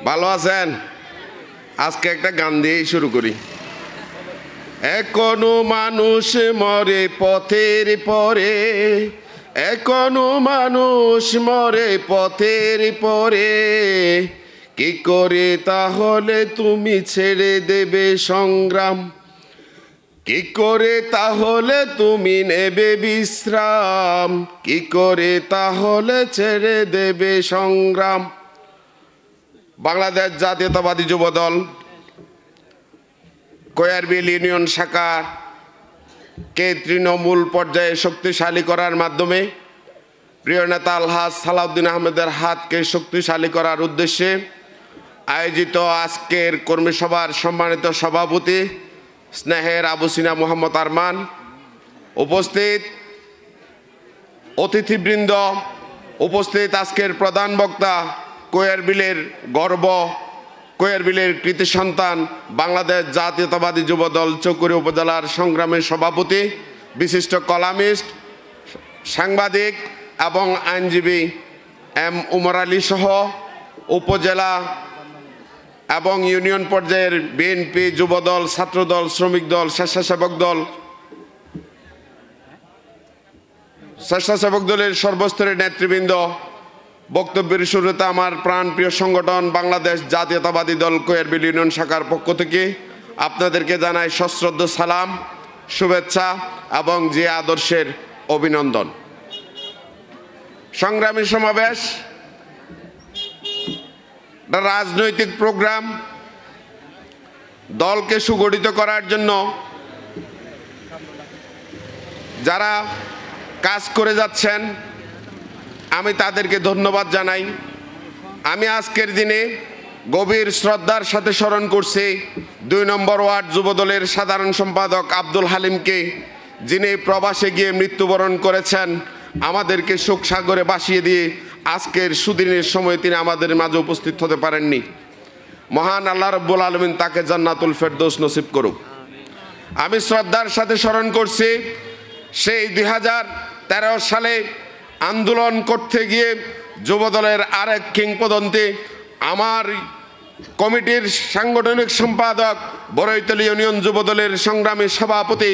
ভালো আছেন? আজকে একটা গান দিয়েই শুরু করি। এখনো মানুষ মরে পথের পরে, এখনো মানুষ মরে পথের পরে, কি করে তাহলে তুমি ছেড়ে দেবে সংগ্রাম? কি করে তাহলে তুমি নেবে বিশ্রাম? কি করে তাহলে ছেড়ে দেবে সংগ্রাম? বাংলাদেশ জাতীয়তাবাদী যুবদল কোয়ারবিল ইউনিয়ন শাখাকে তৃণমূল পর্যায়ে শক্তিশালী করার মাধ্যমে প্রিয় নেতা আলহাজ সালাউদ্দিন আহমেদের হাতকে শক্তিশালী করার উদ্দেশ্যে আয়োজিত আজকের কর্মী সভার সম্মানিত সভাপতি স্নেহের আবু সিনা মোহাম্মদ আরমান, উপস্থিত অতিথিবৃন্দ, উপস্থিত আজকের প্রধান বক্তা, কোয়ারবিলের গর্ব, কোয়ারবিলের কৃতি সন্তান, বাংলাদেশ জাতীয়তাবাদী যুবদল চৌকুড়ি উপজেলার সংগ্রামের সভাপতি, বিশিষ্ট কলামিস্ট, সাংবাদিক এবং আইনজীবী এম উমর আলী সহ উপজেলা এবং ইউনিয়ন পর্যায়ের বিএনপি, যুবদল, ছাত্রদল, শ্রমিক দল, স্বেচ্ছাসেবক দল, স্বেচ্ছাসেবক দলের সর্বস্তরের নেতৃবৃন্দ, বক্তব্যের শুরুতে আমার প্রাণপ্রিয় সংগঠন বাংলাদেশ জাতীয়তাবাদী দল কোয়ারবিল ইউনিয়ন শাখার পক্ষ থেকে আপনাদেরকে জানাই সশ্রদ্ধ সালাম, শুভেচ্ছা এবং যে আদর্শের অভিনন্দন। সংগ্রামী সমাবেশ রাজনৈতিক প্রোগ্রাম, দলকে সুগঠিত করার জন্য যারা কাজ করে যাচ্ছেন আমি তাদেরকে ধন্যবাদ জানাই। আমি আজকের দিনে গভীর শ্রদ্ধার সাথে স্মরণ করছি ২ নম্বর ওয়ার্ড যুবদলের সাধারণ সম্পাদক আব্দুল হালিমকে, যিনি প্রবাসে গিয়ে মৃত্যুবরণ করেছেন। আমাদেরকে শোক সাগরে ভাসিয়ে দিয়ে আজকের সুদিনের সময় তিনি আমাদের মাঝে উপস্থিত হতে পারেননি। মহান আল্লাহ রাব্বুল আলামিন তাকে জান্নাতুল ফেরদৌস নসিব করুক। আমি শ্রদ্ধার সাথে স্মরণ করছি সেই ২০১৩ সালে আন্দোলন করতে গিয়ে যুবদলের আরেক কিংবদন্তি, আমার কমিটির সাংগঠনিক সম্পাদক, বড়ইতলী ইউনিয়ন যুবদলের সংগ্রামী সভাপতি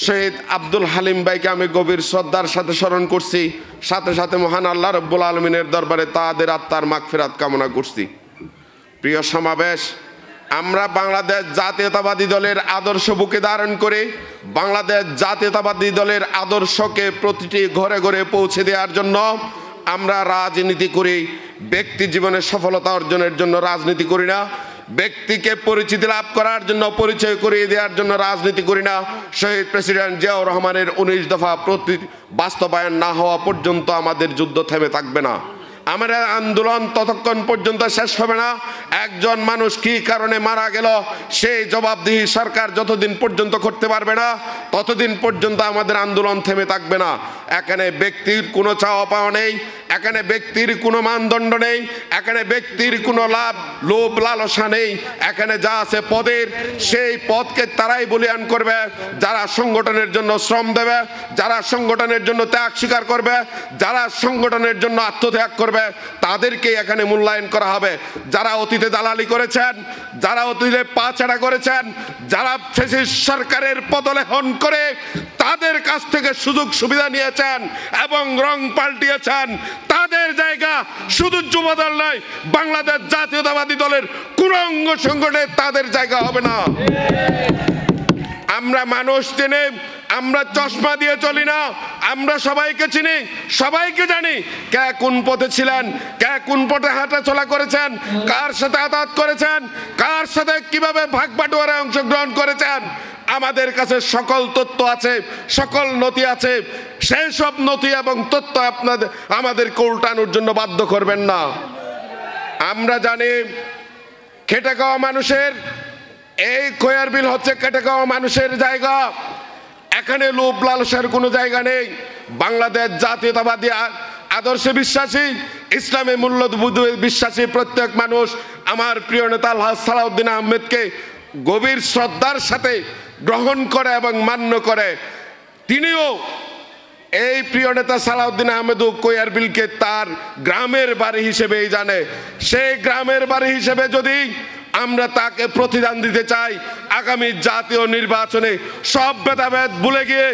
শহীদ আব্দুল হালিম ভাইকে আমি গভীর শ্রদ্ধার সাথে স্মরণ করছি। সাথে সাথে মহান আল্লাহ রাব্বুল আলামিনের দরবারে তাদের আত্মার মাগফিরাত কামনা করছি। প্রিয় সমাবেশ, আমরা বাংলাদেশ জাতীয়তাবাদী দলের আদর্শ বুকে ধারণ করে বাংলাদেশ জাতীয়তাবাদী দলের আদর্শকে প্রতিটি ঘরে ঘরে পৌঁছে দেওয়ার জন্য আমরা রাজনীতি করি। ব্যক্তি জীবনে সফলতা অর্জনের জন্য রাজনীতি করি না, ব্যক্তিকে পরিচিতি লাভ করার জন্য, পরিচয় করিয়ে দেওয়ার জন্য রাজনীতি করি না। শহীদ প্রেসিডেন্ট জিয়াউর রহমানের ১৯ দফা বাস্তবায়ন না হওয়া পর্যন্ত আমাদের যুদ্ধ থেমে থাকবে না। আমাদের আন্দোলন ততক্ষণ পর্যন্ত শেষ হবে না। একজন মানুষ কী কারণে মারা গেল সেই জবাবদিহি সরকার যতদিন পর্যন্ত করতে পারবে না ততদিন পর্যন্ত আমাদের আন্দোলন থেমে থাকবে না। এখানে ব্যক্তির কোনো চাওয়া পাওয়া নেই, এখানে ব্যক্তির কোনো মানদণ্ড নেই, এখানে ব্যক্তির কোনো লোভ লালসা নেই। এখানে যা আছে পদের, সেই পদকে তারাই বলিয়ান করবে যারা সংগঠনের জন্য শ্রম দেবে, যারা সংগঠনের জন্য ত্যাগ স্বীকার করবে, যারা সংগঠনের জন্য আত্মত্যাগ করবে, তাদেরকে এখানে মূল্যায়ন করা হবে। যারা অতীতে দালালি করেছেন, যারা অতীতে পাচাড়া করেছেন, যারা ফ্যাসিস্ট সরকারের পদলেহন করে তাদের কাছ থেকে সুযোগ সুবিধা নিয়েছেন এবং রং পাল্টিয়েছেন, তাদের জায়গা শুধু যুবদল নয়, বাংলাদেশ জাতীয়তাবাদী দলের কোনো অঙ্গ সংগঠনে তাদের জায়গা হবে না। আমরা মানুষ চিনি, আমরা চশমা দিয়ে চলি না, আমরা সবাইকে চিনি, সবাইকে জানি কে কোন পথে ছিলেন, কে কোন পথে হাঁটা চলা করেছেন, কার সাথে আঘাত করেছেন, কার সাথে কিভাবে ভাগ বাটোয়ারায় অংশগ্রহণ করেছেন। আমাদের কাছে সকল তথ্য আছে, সকল নথি আছে। সেই সব নথি এবং তথ্য আমাদেরকে উল্টানোর জন্য বাধ্য করবেন না। আমরা জানি খেটে খাওয়া মানুষের এই কোয়ারবিল হচ্ছে খেটে খাওয়া মানুষের জায়গা। এখানে লোভ লালসার কোনো জায়গা নেই। বাংলাদেশ জাতীয়তাবাদী আদর্শে বিশ্বাসী, ইসলামী মূল্যবোধে বিশ্বাসী প্রত্যেক মানুষ আমার প্রিয় নেতা আলহাজ সালাউদ্দিন আহমেদকে গভীর শ্রদ্ধার সাথে গ্রহণ করে এবং মান্য করে। তিনিও এই প্রিয় নেতা সালাউদ্দিন আহমেদও কোয়ারবিলকে তার গ্রামের বাড়ি হিসেবেই জানে। সেই গ্রামের বাড়ি হিসেবে যদি আমরা তাকে প্রতিদান দিতে চাই, আগামী জাতীয় নির্বাচনে সব ভেদাভেদ ভুলে গিয়ে,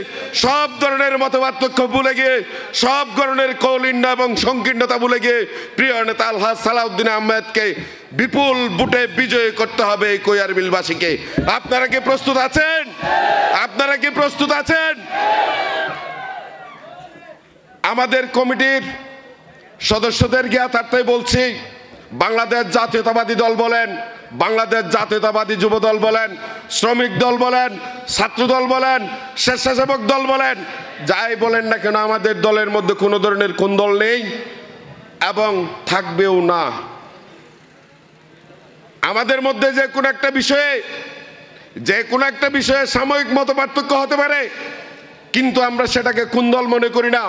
সব ধরনের মতপার্থক্য ভুলে গিয়ে, সব ধরনের কৌলিন্য এবং সংকীর্ণতা ভুলে গিয়ে প্রিয় নেতা আলহাজ সালাউদ্দিন আহমেদকে বিপুল ভোটে বিজয়ী করতে হবে এই কোয়ারবিলবাসীকে। আপনারা কি প্রস্তুত আছেন? আপনারা কি প্রস্তুত আছেন? আমাদের কমিটির সদস্যদের জ্ঞাতার্থে বলছি, বাংলাদেশ জাতীয়তাবাদী দল বলেন, বাংলাদেশ জাতীয়তাবাদী যুব দল বলেন, শ্রমিক দল বলেন, ছাত্র দল বলেন, স্বেচ্ছাসেবক দল বলেন, যাই বলেন না কেন আমাদের দলের মধ্যে কোনো ধরনের কোন্দল নেই এবং থাকবেও না। আমাদের মধ্যে যে কোনো একটা বিষয়ে সাময়িক মতপার্থক্য হতে পারে, কিন্তু আমরা সেটাকে কুন্দল মনে করি না,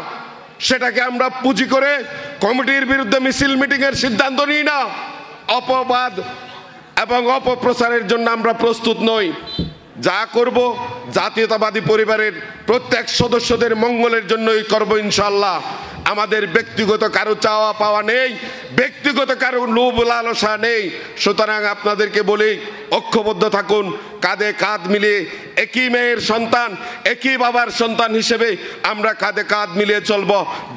সেটাকে আমরা পুঁজি করে কমিটির বিরুদ্ধে মিছিল মিটিংয়ের সিদ্ধান্ত নিই না। অপবাদ এবং অপপ্রচারের জন্য আমরা প্রস্তুত নই। যা করব জাতীয়তাবাদী পরিবারের প্রত্যেক সদস্যদের মঙ্গলের জন্যই করব ইনশাআল্লাহ। আমাদের ব্যক্তিগত কারো চাওয়া পাওয়া নেই, ব্যক্তিগত কারো লোভ লালসা নেই। সুতরাং আপনাদেরকে বলি, ঐক্যবদ্ধ থাকুন, কাঁধে কাঁধ মিলিয়ে, একই মেয়ের সন্তান, একই বাবার সন্তান হিসেবে আমরা কাঁধে কাঁধ মিলিয়ে চলব।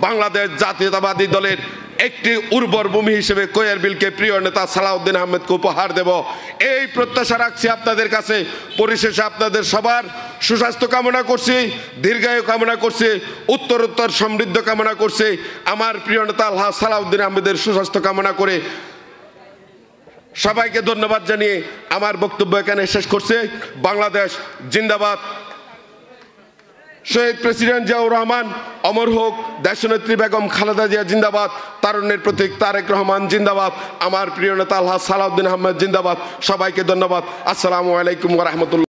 বাংলাদেশ জাতীয়তাবাদী দলের একটি উর্বর ভূমি হিসেবে কোয়ারবিলকে প্রিয় নেতা সালাউদ্দিন আহমেদকে উপহার দেব, এই প্রত্যাশা রাখছি আপনাদের কাছে। পরিশেষে আপনাদের সবার সুস্বাস্থ্য কামনা করছি, দীর্ঘায়ু কামনা করছি, উত্তরোত্তর সমৃদ্ধ কামনা করছি। আমার প্রিয় নেতা আলহাজ সালাউদ্দিন আহমেদের সুস্বাস্থ্য কামনা করে সবাইকে ধন্যবাদ জানিয়ে আমার বক্তব্য এখানে শেষ করছে। বাংলাদেশ জিন্দাবাদ। শহীদ প্রেসিডেন্ট জিয়াউর রহমান অমর হোক, দেশনেত্রী বেগম খালেদা জিয়া জিন্দাবাদ, তারুণ্যের প্রতীক তারেক রহমান জিন্দাবাদ, আমার প্রিয় নেতা আলহাজ সালাউদ্দিন আহমেদ জিন্দাবাদ। সবাইকে ধন্যবাদ। আসসালামু আলাইকুম ওয়া রাহমাতুল্লাহ।